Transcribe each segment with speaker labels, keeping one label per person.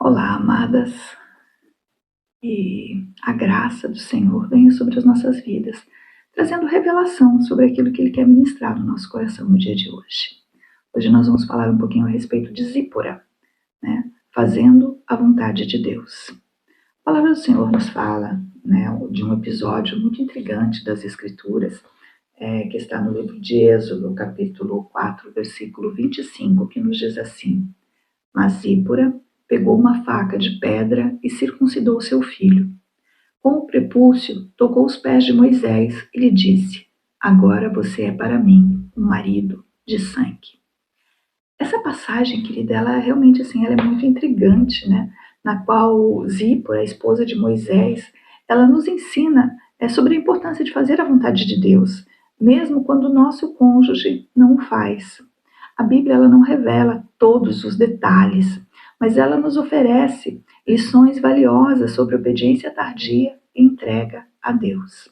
Speaker 1: Olá, amadas, e a graça do Senhor venha sobre as nossas vidas, trazendo revelação sobre aquilo que Ele quer ministrar no nosso coração no dia de hoje. Hoje nós vamos falar um pouquinho a respeito de Zípora, né? Fazendo a vontade de Deus. A palavra do Senhor nos fala, né, de um episódio muito intrigante das Escrituras, que está no livro de Êxodo, capítulo 4, versículo 25, que nos diz assim: Mas Zípora pegou uma faca de pedra e circuncidou seu filho. Com o prepúcio, tocou os pés de Moisés e lhe disse: Agora você é para mim um marido de sangue. Essa passagem, querida, ela realmente ela é muito intrigante, né? Na qual Zípora, a esposa de Moisés, ela nos ensina sobre a importância de fazer a vontade de Deus, mesmo quando o nosso cônjuge não o faz. A Bíblia ela não revela todos os detalhes, mas ela nos oferece lições valiosas sobre obediência tardia e entrega a Deus.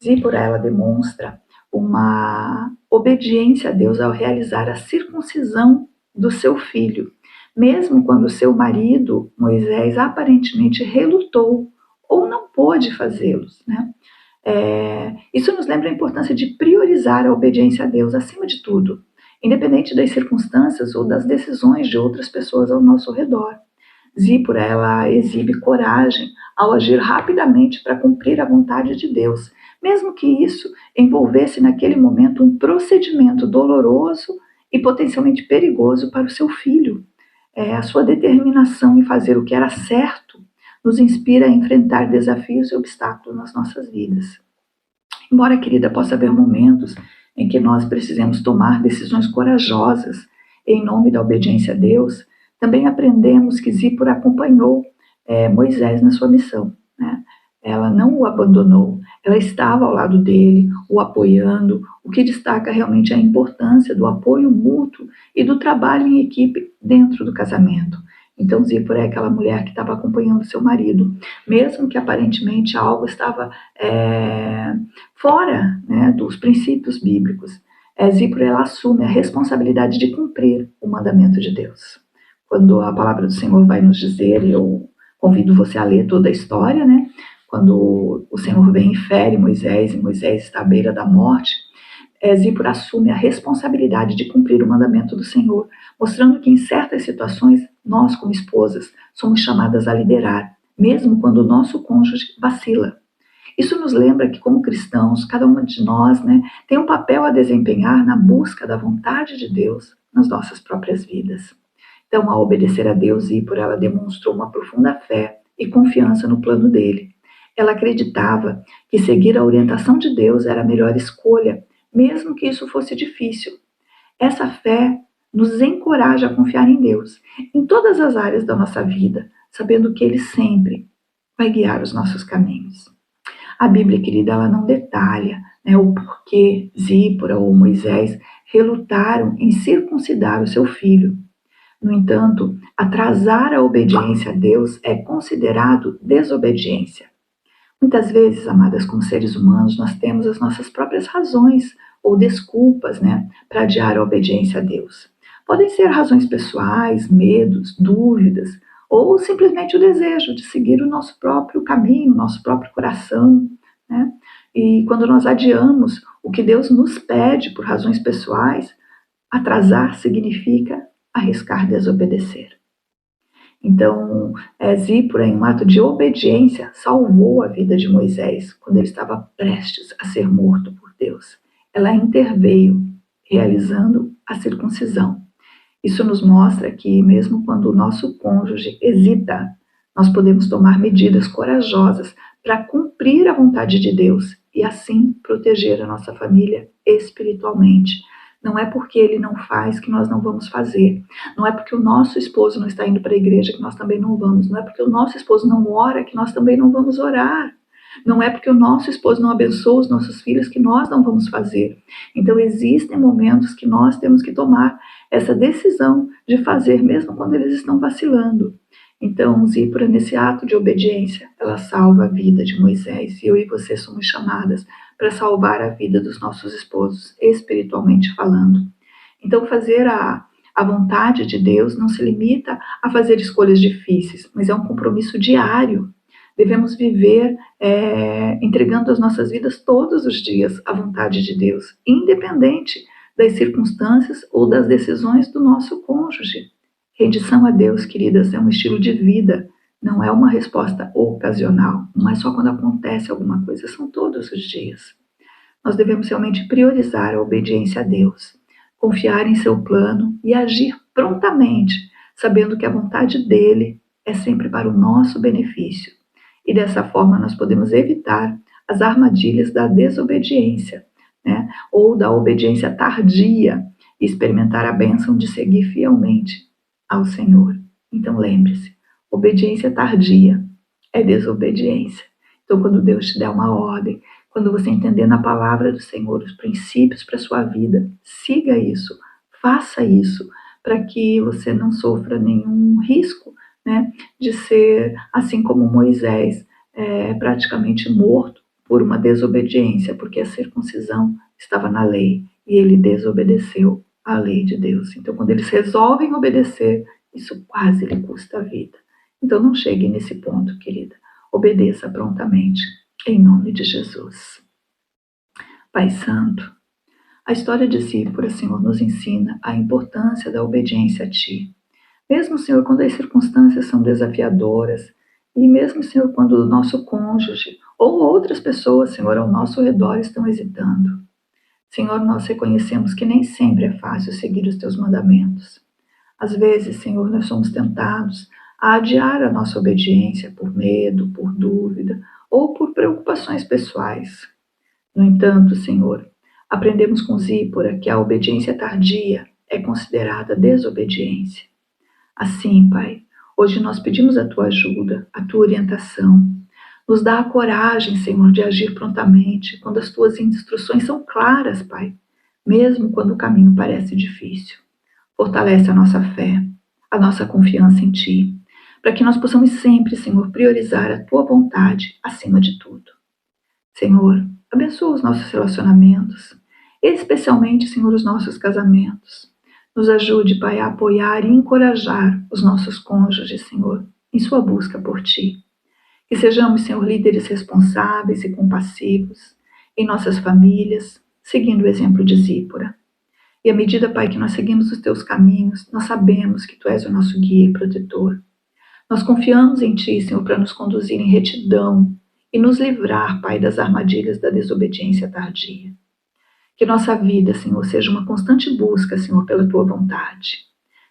Speaker 1: Zípora ela demonstra uma obediência a Deus ao realizar a circuncisão do seu filho, mesmo quando seu marido, Moisés, aparentemente relutou ou não pôde fazê-los, né? Isso nos lembra a importância de priorizar a obediência a Deus acima de tudo, independente das circunstâncias ou das decisões de outras pessoas ao nosso redor. Zípora, ela exibe coragem ao agir rapidamente para cumprir a vontade de Deus, mesmo que isso envolvesse naquele momento um procedimento doloroso e potencialmente perigoso para o seu filho. A sua determinação em fazer o que era certo nos inspira a enfrentar desafios e obstáculos nas nossas vidas. Embora, querida, possa haver momentos em que nós precisemos tomar decisões corajosas em nome da obediência a Deus, também aprendemos que Zípora acompanhou Moisés na sua missão, né? Ela não o abandonou, ela estava ao lado dele, o apoiando, o que destaca realmente a importância do apoio mútuo e do trabalho em equipe dentro do casamento. Então Zípora é aquela mulher que estava acompanhando seu marido, mesmo que aparentemente algo estava fora, né, dos princípios bíblicos. Zípora ela assume a responsabilidade de cumprir o mandamento de Deus. Quando a palavra do Senhor vai nos dizer, e eu convido você a ler toda a história, né? Quando o Senhor vem e fere Moisés, e Moisés está à beira da morte, Zípora assume a responsabilidade de cumprir o mandamento do Senhor, mostrando que em certas situações, nós como esposas, somos chamadas a liderar, mesmo quando o nosso cônjuge vacila. Isso nos lembra que, como cristãos, cada uma de nós, né, tem um papel a desempenhar na busca da vontade de Deus nas nossas próprias vidas. Então, ao obedecer a Deus, Zípora ela demonstrou uma profunda fé e confiança no plano dele. Ela acreditava que seguir a orientação de Deus era a melhor escolha, mesmo que isso fosse difícil. Essa fé nos encoraja a confiar em Deus, em todas as áreas da nossa vida, sabendo que Ele sempre vai guiar os nossos caminhos. A Bíblia, querida, ela não detalha, né, o porquê Zípora ou Moisés relutaram em circuncidar o seu filho. No entanto, atrasar a obediência a Deus é considerado desobediência. Muitas vezes, amadas, como seres humanos, nós temos as nossas próprias razões ou desculpas, né, para adiar a obediência a Deus. Podem ser razões pessoais, medos, dúvidas, ou simplesmente o desejo de seguir o nosso próprio caminho, o nosso próprio coração, né? E quando nós adiamos o que Deus nos pede por razões pessoais, atrasar significa arriscar desobedecer. Então, Zípora, em um ato de obediência, salvou a vida de Moisés quando ele estava prestes a ser morto por Deus. Ela interveio, realizando a circuncisão. Isso nos mostra que, mesmo quando o nosso cônjuge hesita, nós podemos tomar medidas corajosas para cumprir a vontade de Deus e, assim, proteger a nossa família espiritualmente. Não é porque ele não faz que nós não vamos fazer. Não é porque o nosso esposo não está indo para a igreja que nós também não vamos. Não é porque o nosso esposo não ora que nós também não vamos orar. Não é porque o nosso esposo não abençoa os nossos filhos que nós não vamos fazer. Então, existem momentos que nós temos que tomar essa decisão de fazer, mesmo quando eles estão vacilando. Então, Zípora, nesse ato de obediência, ela salva a vida de Moisés. E eu e você somos chamadas para salvar a vida dos nossos esposos, espiritualmente falando. Então, fazer a A vontade de Deus não se limita a fazer escolhas difíceis, mas é um compromisso diário. Devemos viver entregando as nossas vidas todos os dias à vontade de Deus, independente das circunstâncias ou das decisões do nosso cônjuge. Rendição a Deus, queridas, é um estilo de vida, não é uma resposta ocasional, não é só quando acontece alguma coisa, são todos os dias. Nós devemos realmente priorizar a obediência a Deus, confiar em seu plano e agir prontamente, sabendo que a vontade dele é sempre para o nosso benefício. E dessa forma nós podemos evitar as armadilhas da desobediência, né? Ou da obediência tardia, e experimentar a bênção de seguir fielmente ao Senhor. Então lembre-se, obediência tardia é desobediência. Então quando Deus te der uma ordem, quando você entender na palavra do Senhor os princípios para a sua vida, siga isso, faça isso, para que você não sofra nenhum risco, né, de ser, assim como Moisés, praticamente morto por uma desobediência, porque a circuncisão estava na lei e ele desobedeceu à lei de Deus. Então, quando eles resolvem obedecer, isso quase lhe custa a vida. Então, não chegue nesse ponto, querida. Obedeça prontamente, em nome de Jesus. Pai Santo, a história de Zípora, Senhor, nos ensina a importância da obediência a Ti. Mesmo, Senhor, quando as circunstâncias são desafiadoras, e mesmo, Senhor, quando o nosso cônjuge ou outras pessoas, Senhor, ao nosso redor estão hesitando. Senhor, nós reconhecemos que nem sempre é fácil seguir os Teus mandamentos. Às vezes, Senhor, nós somos tentados a adiar a nossa obediência por medo, por dúvida ou por preocupações pessoais. No entanto, Senhor, aprendemos com Zípora que a obediência tardia é considerada desobediência. Assim, Pai, hoje nós pedimos a Tua ajuda, a Tua orientação. Nos dá a coragem, Senhor, de agir prontamente quando as Tuas instruções são claras, Pai, mesmo quando o caminho parece difícil. Fortalece a nossa fé, a nossa confiança em Ti, para que nós possamos sempre, Senhor, priorizar a Tua vontade acima de tudo. Senhor, abençoa os nossos relacionamentos, especialmente, Senhor, os nossos casamentos. Nos ajude, Pai, a apoiar e encorajar os nossos cônjuges, Senhor, em sua busca por Ti. Que sejamos, Senhor, líderes responsáveis e compassivos em nossas famílias, seguindo o exemplo de Zípora. E à medida, Pai, que nós seguimos os Teus caminhos, nós sabemos que Tu és o nosso guia e protetor. Nós confiamos em Ti, Senhor, para nos conduzir em retidão e nos livrar, Pai, das armadilhas da desobediência tardia. Que nossa vida, Senhor, seja uma constante busca, Senhor, pela Tua vontade.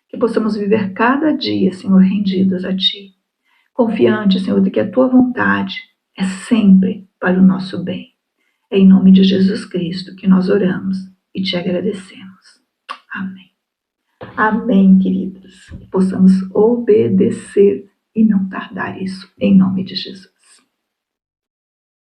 Speaker 1: Que possamos viver cada dia, Senhor, rendidos a Ti. Confiante, Senhor, de que a Tua vontade é sempre para o nosso bem. É em nome de Jesus Cristo que nós oramos e Te agradecemos. Amém. Amém, queridos. Que possamos obedecer e não tardar isso, em nome de Jesus.